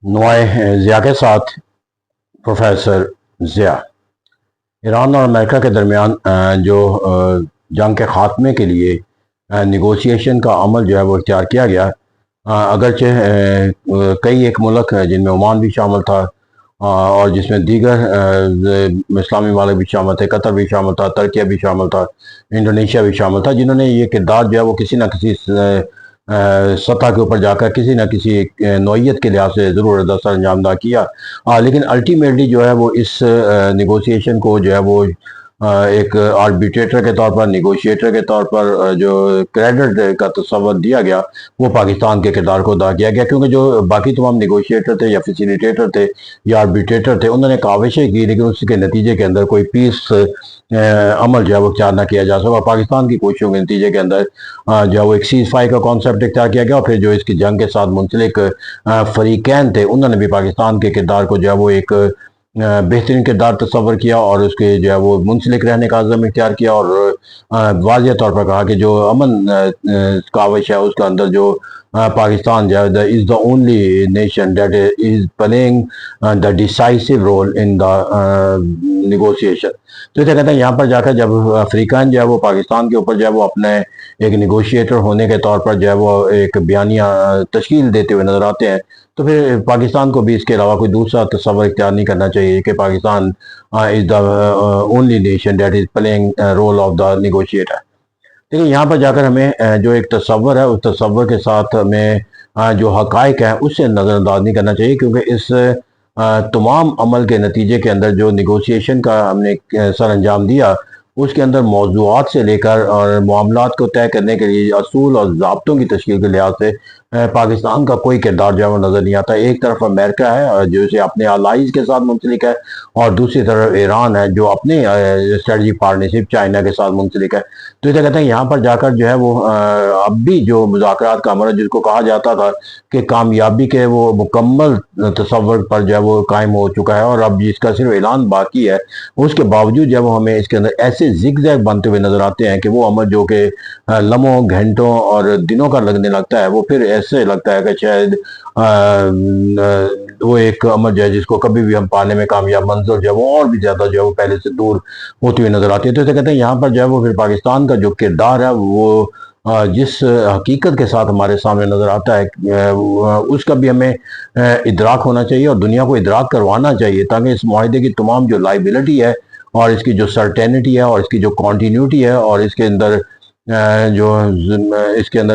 नुआए ज़िया के साथ professor Zia. Iran और अमेरिका के दरमियान जो जंग के ख़ात्मे के लिए निगोशिएशन का अमल जो है वो इख्तियार किया गया। अगरचे कई एक मुल्क है जिनमें ओमान भी शामिल था, और जिसमें दीगर इस्लामी मालिक भी शामिल थे, कतर भी शामिल था, तुर्किया भी शामिल था, इंडोनेशिया भी शामिल था, जिन्होंने ये किरदार जो है वो किसी न किसी सतह के ऊपर जाकर किसी न किसी नौइयत के लिहाज से ज़रूर सर अंजाम दा किया। लेकिन अल्टीमेटली जो है वो इस निगोशिएशन को जो है वो एक आर्बिट्रेटर के तौर पर, निगोशिएटर के तौर पर जो क्रेडिट का तस्वर दिया गया, वो पाकिस्तान के किरदार को अदा किया गया, क्योंकि जो बाकी तमाम निगोशिएटर थे या फैसिलिटेटर थे या आर्बिट्रेटर थे, उन्होंने काविशें की, लेकिन उसके नतीजे के अंदर कोई पीस अमल जो है वो इख्तियार ना किया जा सका। पाकिस्तान की कोशिशों के नतीजे के अंदर जो है वो एक सीज फायर का कॉन्सेप्ट इख्तियार किया गया, और फिर जो इसकी जंग के साथ मुंसलिक फरीकैन थे, उन्होंने भी पाकिस्तान के किरदार को जो है वो एक बेहतरीन किरदार तस्वर किया और उसके जो है वो मुंसलिक रहने का अज़म इख्तियार किया, और वाज़ेह तौर पर कहा कि जो अमन काविश है उसके अंदर जो पाकिस्तान जो है is the only nation that is playing the decisive role in the negotiation. तो इसे कहते हैं यहाँ पर जाकर जब अफ्रीकन जो है वो पाकिस्तान के ऊपर जो है वो अपने एक निगोशिएटर होने के तौर पर जो है वो एक बयानिया तश्कील देते हुए नजर आते हैं, तो फिर पाकिस्तान को भी इसके अलावा कोई दूसरा तस्वर इख्तियार नहीं करना चाहिए कि Pakistan is the only nation that is playing role of the negotiator. लेकिन यहाँ पर जाकर हमें जो एक तस्वर है उस तस्वर के साथ हमें जो हकायक है उससे नज़रअंदाज नहीं करना चाहिए, क्योंकि इस तमाम अमल के नतीजे के अंदर जो निगोशिएशन का हमने सर अंजाम दिया, उसके अंदर मौज़ूआत से लेकर और मामलात को तय करने के लिए असूल और ज़ाब्तों की तश्कील के लिहाज से पाकिस्तान का कोई किरदार जो है वो नज़र नहीं आता। एक तरफ अमेरिका है जो इसे अपने अलाइज के साथ मुंसलिक है, और दूसरी तरफ ईरान है जो अपने स्ट्रेटजिक पार्टनरशिप चाइना के साथ मुंसलिक है। तो इसे कहते हैं यहाँ पर जाकर जो है वो अब भी जो मुज़ाकरात का अमल जिसको कहा जाता था कि कामयाबी के वो मुकम्मल तस्वर पर जो है वो कायम हो चुका है, और अब जिसका सिर्फ ऐलान बाकी है, उसके बावजूद जब हमें इसके अंदर ऐसे जिग-जैग बनते हुए नजर आते हैं कि वो अमल जो कि लम्हों, घंटों और दिनों का लगने लगता है, वो फिर ऐसे लगता है कि शायद वो एक अमल जो है जिसको कभी भी हम पाने में कामयाब, मंजिल जो है वो और भी ज्यादा जो है वो पहले से दूर होती हुई नजर आती है। तो इसे कहते हैं यहाँ पर जो है वो फिर पाकिस्तान का जो किरदार है वो जिस हकीकत के साथ हमारे सामने नजर आता है उसका भी हमें इदराक होना चाहिए और दुनिया को इदराक करवाना चाहिए, ताकि इस माहिदे की तमाम जो लाइबिलिटी है और इसकी जो सर्टेनिटी है और इसकी जो कॉन्टीन्यूटी है और इसके अंदर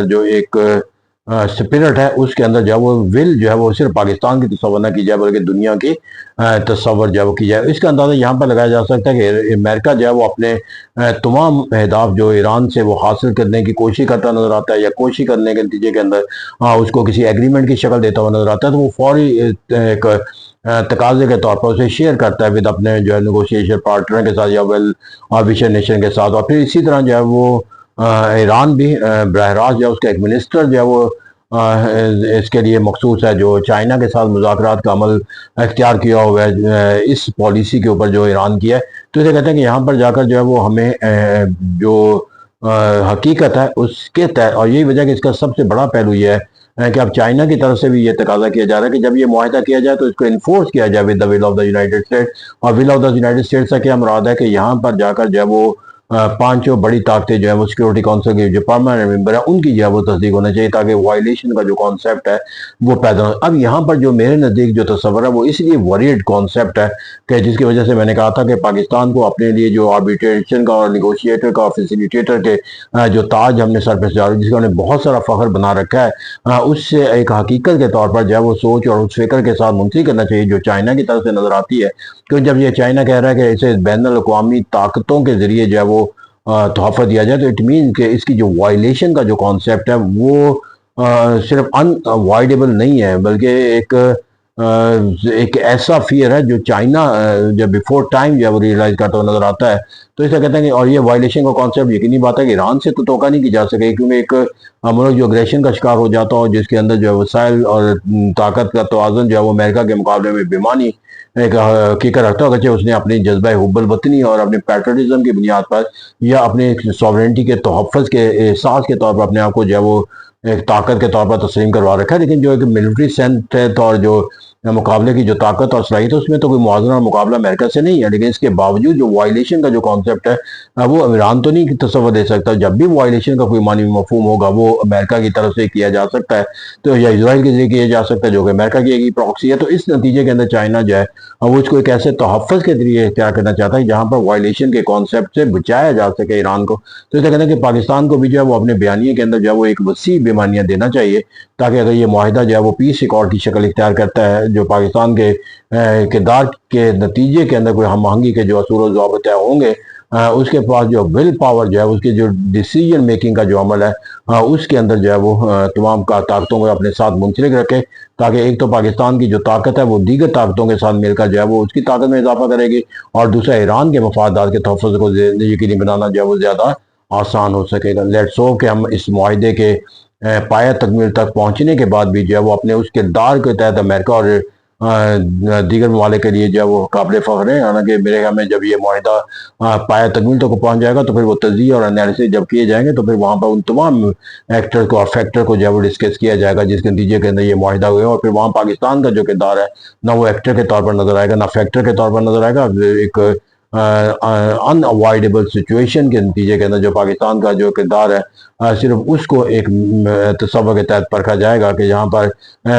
जो एक स्पिरिट है, उसके अंदर जो है वो विल जो है वो सिर्फ पाकिस्तान की तस्वर ना की जाए बल्कि दुनिया की तस्वर जो है वो की जाए। इसका अंदाज़ा यहाँ पर लगाया जा सकता है कि अमेरिका जो है वो अपने तमाम अहदाफ जो ईरान से वो हासिल करने की कोशिश करता नजर आता है, या कोशिश करने के नतीजे के अंदर उसको किसी एग्रीमेंट की शक्ल देता हुआ नजर आता है, तो वो फौरी एक तकाजे के तौर पर उसे शेयर करता है विद अपने जो है नेगोशिएशन पार्टनर के साथ या वेल विशर नेशन के साथ। और फिर इसी तरह जो है वो ईरान भी बरह रास्त जो है उसका एक मिनिस्टर जो है वो इसके लिए मखसूस है, जो चाइना के साथ मुज़ाकरात का अमल इख्तियार किया हुआ है इस पॉलिसी के ऊपर जो ईरान की है। तो इसे कहते हैं कि यहाँ पर जाकर जो है वो हमें जो हकीकत है उसके तय, और यही वजह कि इसका सबसे बड़ा पहलू ये है कि अब चाइना की तरफ से भी ये तकाजा किया जा रहा है कि जब ये मुआहदा किया जाए तो इसको इन्फोर्स किया जाए with the will of the United States. और will of the United States का क्या मुराद है कि यहाँ पर जाकर जो है वो पांचों बड़ी ताकतें जो है वो सिक्योरिटी काउंसिल की जो परमानेंट मेंबर है उनकी जो है वो तस्दीक होना चाहिए, ताकि वायलेशन का जो कॉन्सेप्ट है वो पैदा हो। अब यहाँ पर जो मेरे नज़दीक जो तस्वर है वो इसलिए वरीड कॉन्सेप्ट है कि जिसकी वजह से मैंने कहा था कि पाकिस्तान को अपने लिए जो आर्बिट्रेशन का और निगोशिएटर का और फैसिलिटेटर के जो ताज हमने सर पे सजा, जिसका हमने बहुत सारा फ़ख्र बना रखा है, उससे एक हकीकत के तौर पर जो है वो सोच और उस फिक्र के साथ मुंतकिल करना चाहिए जो चाइना की तरफ से नज़र आती है। क्योंकि जब ये चाइना कह रहा है कि इसे बैन अवी ताकतों के ज़रिए जो है वो तोहफा दिया जाए, तो इट मीन कि इसकी जो वायलेशन का जो कॉन्सेप्ट है वो सिर्फ अनअवॉइडेबल नहीं है, बल्कि एक ऐसा फियर है जो चाइना जब बिफोर टाइम जो है वो रियलाइज करता हुआ नजर आता है। तो इसे कहते हैं कि, और ये वायलेशन का कॉन्सेप्ट यकीनी बात है कि ईरान से तो तोका नहीं की जा सके, क्योंकि एक मुल्क जो अग्रेशन का शिकार हो जाता हो, जिसके अंदर जो है वसाइल और ताकत का तवाज़ुन जो है वो अमेरिका के मुकाबले में बेमानी एक हकीकत रखता होगा, चाहे उसने अपनी जज्बा हुब्बुल वतनी और अपने पैट्रियटिज्म की बुनियाद पर या अपने सॉवरेनिटी के तोहफ़्फ़ुज़ के एहसास के तौर पर अपने आप को जो है वो एक ताकत के तौर पर तस्लीम करवा रखा है। लेकिन जो एक मिलिट्री स्ट्रेंथ और जो मुकाबले की जो ताकत और सलाहियत है उसमें तो कोई मुआवजा और मुकाबला अमेरिका से नहीं है, लेकिन इसके बावजूद जो वायलेशन का जो कॉन्सेप्ट है वो ईरान तो नहीं तस्वर दे सकता। जब भी वायलेशन का कोई मानी मफहूम होगा वो अमेरिका की तरफ से किया जा सकता है, तो या इसराइल के जरिए किया जा सकता है जो कि अमेरिका की एक प्रॉक्सी है। तो इस नतीजे के अंदर चाइना जो है वो इसको एक ऐसे तहफ़्फ़ुज़ के जरिए क्या करना चाहता है जहाँ पर वायलेशन के कॉन्सेप्ट से बचाया जा सके ईरान को। तो इसलिए कहते हैं कि पाकिस्तान को भी जो है वो अपने बयानिए के अंदर जो है वो एक वसी बेमानियाँ देना चाहिए, ताकि अगर ये माहिदा जो है वो पीस रिकॉर्ड की शक्ल इख्तियार करता है, जो पाकिस्तान के किरदार के नतीजे के अंदर कोई हम आहंगी के जो असूल ज़ाबिते होंगे, उसके पास जो विल पावर जो है उसके जो डिसीजन मेकिंग का जो अमल है उसके अंदर जो है वो तमाम का ताकतों को अपने साथ मुंसलिक रखे, ताकि एक तो पाकिस्तान की जो ताकत है वो दीगर ताकतों के साथ मिलकर जो है वो उसकी ताकत में इजाफा करेगी, और दूसरा ईरान के मफादात के तहफ़्फ़ुज़ को यकीनी बनाना जो है वो ज़्यादा आसान हो सकेगा। लेट्स होप कि हम इस मुआहदे के पाया तकमील तक पहुँचने के बाद भी जो है वो अपने उस किरदार के तहत अमेरिका और दीगर ममालिक के लिए जो है वो काबिल फ़ख्र है। हालांकि मेरे ख्याल में जब ये माहिदा पाया तकमील तक पहुँच जाएगा तो फिर वो तजिया और एनालिसिस जब किए जाएंगे तो फिर वहाँ पर उन तमाम एक्टर को और फैक्टर को जो है वो डिस्कस किया जाएगा जिसके नतीजे के अंदर ये माहिदा हुए, और फिर वहाँ पाकिस्तान का जो किरदार है ना वो एक्टर के तौर पर नजर आएगा ना फैक्टर के तौर पर नजर आएगा। एक अनअवॉइडेबल सिचुएशन के नतीजे के अंदर जो पाकिस्तान का जो किरदार है सिर्फ उसको एक तस्वर के तहत परखा जाएगा कि जहाँ पर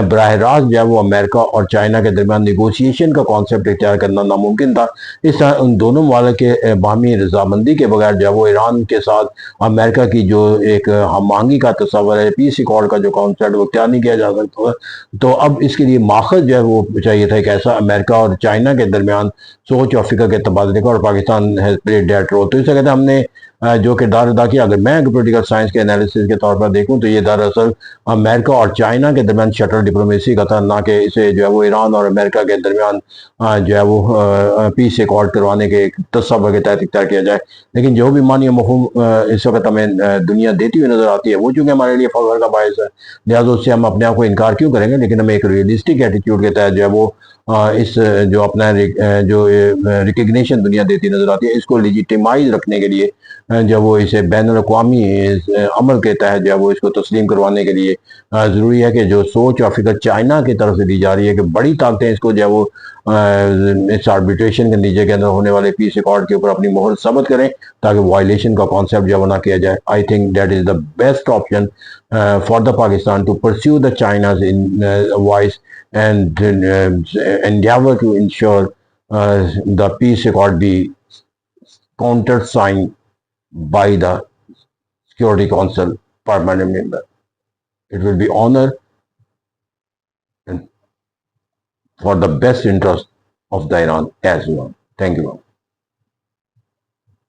बराह रास्त जो है वो अमेरिका और चाइना के दरमियान निगोशिएशन का कॉन्सेप्ट इख्तियार करना नामुमकिन था। इस तरह उन दोनों ममालिक के बाहमी रजामंदी के बगैर जो है वो ईरान के साथ अमेरिका की जो एक हम आहंगी का तस्वर है, पीस रिकॉर्ड का जो कॉन्सेप्ट वो इख्तियार नहीं किया जा सकता। तो अब इसके लिए माखज जो है वो चाहिए था एक ऐसा अमेरिका और चाइना के दरमियान सोच और फिक्र के तबादले का, और Pakistan has played that role. तो इसे कहते हैं हमने जो किरदार अदा किया, अगर मैं पोलिटिकल साइंस के एनालिसिस के तौर पर देखूं तो ये दरअसल अमेरिका और चाइना के दरमियान शटल डिप्लोमेसी का था, ना कि इसे जो है वो ईरान और अमेरिका के दरमियान जो है वो पीस रिकॉर्ड करवाने के एक तस्वर के तहत इख्तियार किया जाए। लेकिन जो भी मानिए मफहूम इस वक्त हमें दुनिया देती हुई नजर आती है वो चूंकि हमारे लिए फख्र का बायस है, लिहाजा उससे हम अपने आप को इनकार क्यों करेंगे। लेकिन हमें एक रियलिस्टिक एटीट्यूड के तहत जो है वो इस जो अपना जो रिकग्निशन दुनिया देती नजर आती है इसको लेजिटिमाइज रखने के लिए जब वो इसे बैन अवी अमल के तहत जब वो इसको तस्लीम करवाने के लिए ज़रूरी है कि जो सोच और फिक्र चाइना की तरफ से दी जा रही है कि बड़ी ताकतें इसको जो वो इस आर्बिट्रेशन के नतीजे के अंदर होने वाले पीस रिकॉर्ड के ऊपर अपनी मोहर साबित करें, ताकि वायलेशन का कॉन्सेप्ट जब ना किया जाए। I think that is the best option for the Pakistan to pursue the China's in voice and endeavor to ensure the peace record be countersigned by the Security Council permanent member. It will be honor and for the best interest of the Iran as well. Thank you.